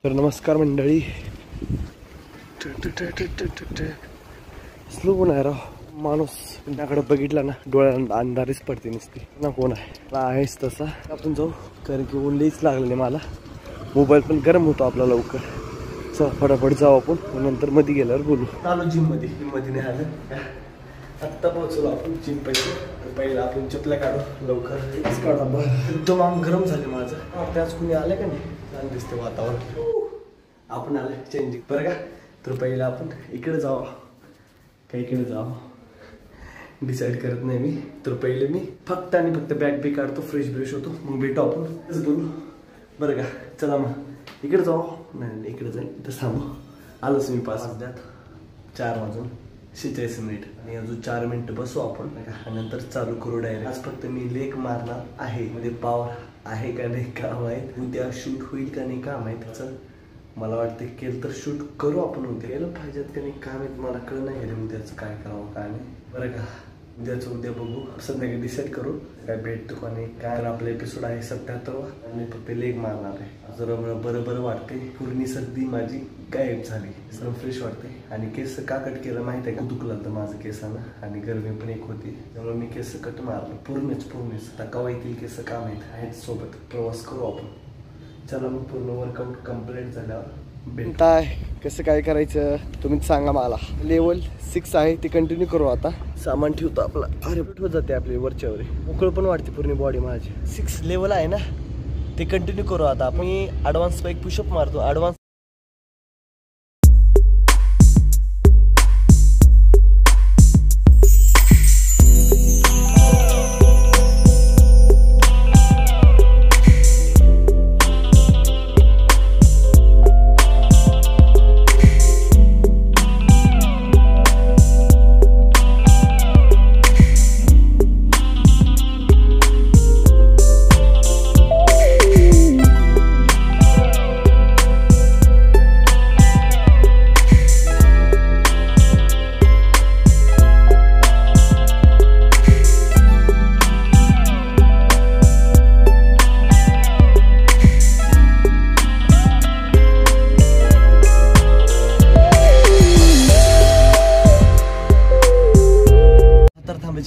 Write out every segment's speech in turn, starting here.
तर नमस्कार मंडळी. स्लो कोण आहे राव माणूस, त्याकडे बघितला ना डोळ्यांना अंधारीच पडते नुसती ना. कोण आहे आहेच तसा. आपण जाऊ कारण की ऊन लईच लागलेले मला. मोबाईल पण गरम होतो आपला लवकर. चल फटाफट जाऊ आपण, नंतर मध्ये गेल्यावर बोलू. आलो जिम मध्ये नाही आलं आत्ता पोहोचलो आपण जिम पैसे. तर पहिला आपण चपल्या काढू लवकर. काढा एकदम आम गरम झाले माझं. त्याच कुणी आलं का नाही छान दिसते वातावरण. आपण आले चेंजिंग बरं का. तर पहिला आपण इकडे जाऊ का इकडे जाऊ डिसाईड करत नाही मी. तर पहिले मी फक्त आणि फक्त बॅग बी काढतो, फ्रेश ब्रेश होतो, मग भेटू आपण बोलू बरं का. चला मग इकडे जाऊ. नाही इकडे जाईल इथं थांबू. आलोच मी 5 वाजल्यात 4 वाजून 46 मिनिट आणि अजून 4 मिनिटं बसू आपण नंतर चालू करू डायरेक्ट. आज फक्त मी लेग मारणार आहे, म्हणजे पावर आहे का नाही काम आहे, उद्या शूट होईल का नाही काम आहे त्याचं. मला वाटतं केलं तर शूट करू आपण. उद्या केलं पाहिजेत का नाही काम आहे, मला कळलं नाही गेलं उद्याचं काय करावं काय नाही बरं का. उद्याचं उद्या बघू, संध्याकाळी डिसाईड करू काय भेटतो का नाही काय. आपला एपिसोड आहे 77वा आणि फक्त लेग मारणार आहे. जरा बरं वाटते. पूर्ण सर्दी माझी गायब झाली, सर्व फ्रेश वाटते. आणि केस का कट केलं माहिती आहे का, दुखलं तर माझं केसानं आणि गरमी पण एक होती, त्यामुळे मी केस कट मारलं पूर्णच. आता कवा येतील केस काम आहेत सोबत प्रवास करू आपण. चला मग पूर्ण वर्कआउट कम्प्लीट झाल्यावर काय कसं काय करायचं तुम्हीच सांगा मला. लेवल 6 आहे ते कंटिन्यू करू आता. सामान ठेवतो आपला. अरे होत जाते आपली वरच्यावर, मोकळ पण वाढते पूर्ण बॉडी माझी. 6 लेवल आहे ना ते कंटिन्यू करू आता आपण. मी ॲडव्हान्स एक पुशअप मारतो. ॲडव्हान्स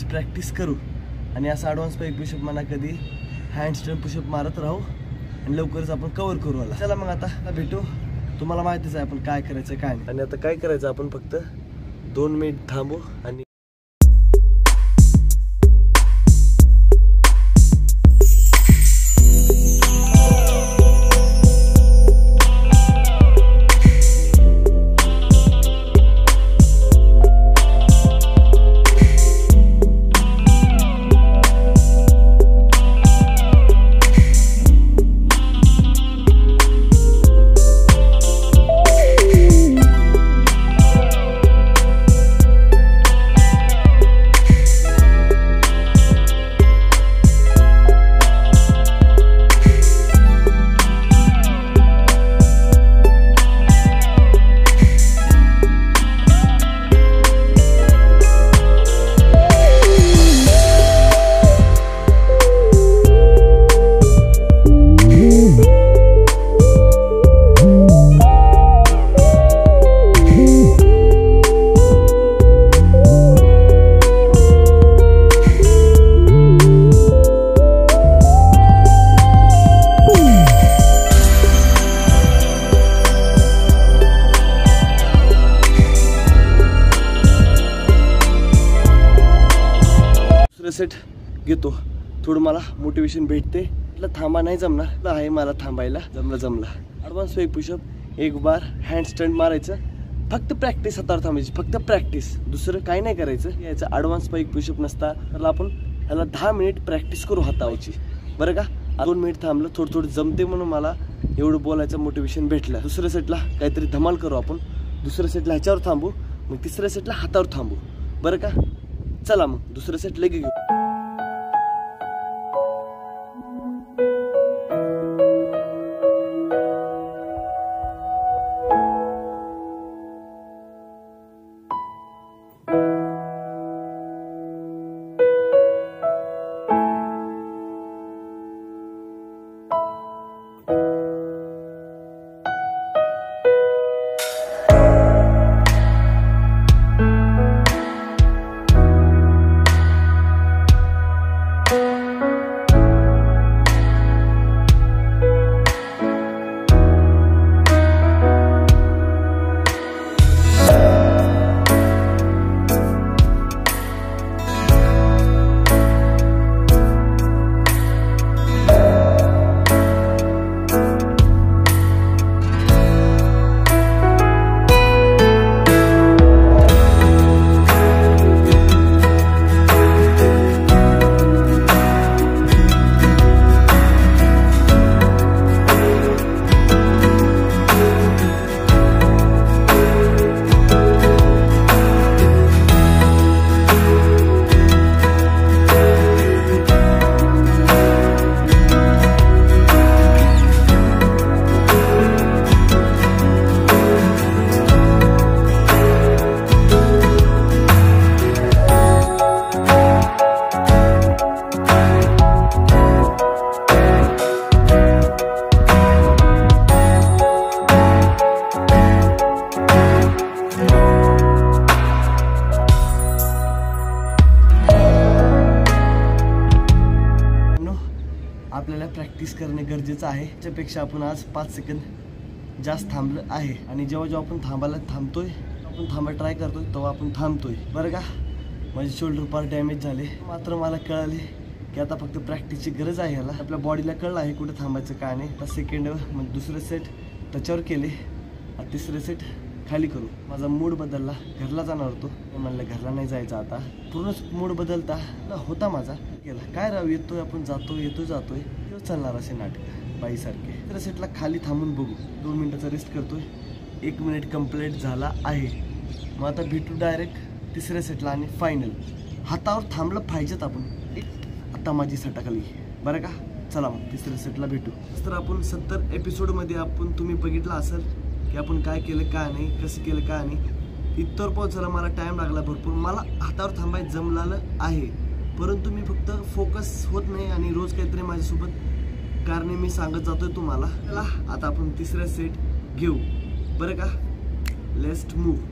प्रॅक्टिस करू आणि असं ॲडव्हान्स पैक पुशअप म्हणा, कधी हँडस्टँड पुशअप मारत राहू आणि लवकरच आपण कव्हर करू आला. चला मग आता भेटू. तुम्हाला माहितीच आहे आपण काय करायचं काय नाही. आणि आता काय करायचं आपण फक्त 2 मिनिट थांबू आणि सेट घेतो. थोडं मला मोटिवेशन भेटते. थांबा नाही जमणार आहे मला थांबायला. जमलं. ॲडव्हान्स एक पुशअप, 1 बार हँडस्टँड मारायचं. फक्त प्रॅक्टिस हातावर थांबायची, फक्त प्रॅक्टिस, दुसरं काही नाही करायचं. याचं ॲडव्हान्स एक पुशअप नसता तर आपण ह्याला 10 मिनिट प्रॅक्टिस करू हातावरची बरं का. 2 मिनिट थांबलं, थोडं जमते म्हणून मला एवढं बोलायचं मोटिवेशन भेटलं. दुसऱ्या सेटला काहीतरी धमाल करू आपण. दुसऱ्या सेटला ह्याच्यावर थांबू, मग तिसऱ्या सेटला हातावर थांबू बरं का. चला मग दुसरं सेट लगे घेऊ. गरजेचं आहे. त्यापेक्षा आपण आज 5 सेकंद जास्त थांबलं आहे आणि जेव्हा आपण थांबतोय आपण थांबायला ट्राय करतोय तेव्हा आपण थांबतोय बरं का. माझे शोल्डर पार्ट डॅमेज झाले, मात्र मला कळाले की आता फक्त प्रॅक्टिसची गरज आहे. याला आपल्या बॉडीला कळलं आहे कुठे थांबायचं काय नाही. तर सेकंड म्हणजे दुसरे सेट त्याच्यावर केले, तिसरे सेट खाली करू. माझा मूड बदलला, घरला जाणार होतो, म्हणलं घरला नाही जायचं आता. पूर्णच मूड बदलता होता माझा. केला काय राव, येतोय आपण जातोय तेव्हा चालणार असे नाटक बाईसारखे. तिसऱ्या सेटला खाली थांबून बघू, 2 मिनिटाचा रेस्ट करतोय. 1 मिनिट कंप्लीट झाला आहे. मग आता भेटू डायरेक्ट तिसऱ्या सेटला आणि फायनल. हातावर थांबलं पाहिजेत आपण. आता माझी सटाकली बरं का. चला मग तिसऱ्या सेटला भेटू. तर आपण 70 एपिसोडमध्ये आपण तुम्ही बघितलं असेल की आपण काय केलं काय नाही, कसं केलं काय नाही. इथवर पोहोचायला मला टाईम लागला भरपूर. मला हातावर थांबायचं जमलेलं आहे, परंतु मी फक्त फोकस होत नाही आणि रोज काहीतरी माझ्यासोबत कारणे मी सांगत जातोय तुम्हाला. चला आता आपण तिसरा सेट घेऊ बरं का. Let's move.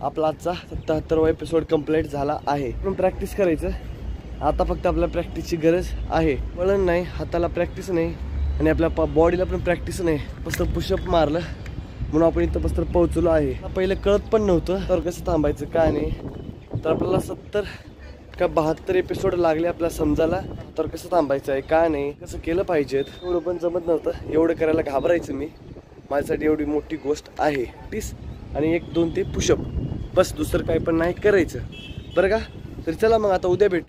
आपला आजचा 77वा एपिसोड कंप्लीट झाला आहे. आपण प्रॅक्टिस करायचं आता. फक्त आपल्याला प्रॅक्टिसची गरज आहे. वळण नाही, हाताला प्रॅक्टिस नाही आणि आपल्या बॉडीला पण प्रॅक्टिस नाही. मस्त पुशअप मारलं म्हणून आपण इथं मस्त पोहोचलो आहे. पहिलं कळत पण नव्हतं तर कसं थांबायचं काय नाही. तर आपल्याला 70 का 72 एपिसोड लागले आपल्याला समजायला तर कसं थांबायचं आहे काय नाही, कसं केलं पाहिजेत. एवढं पण जमत नव्हतं. एवढं करायला घाबरायचं मी. माझ्यासाठी एवढी मोठी गोष्ट आहे टीस आणि 1 2 ते पुशअप बस, दुसरं काही पण नाही करायचं बरं का. तर चला मग आता उद्या भेटू.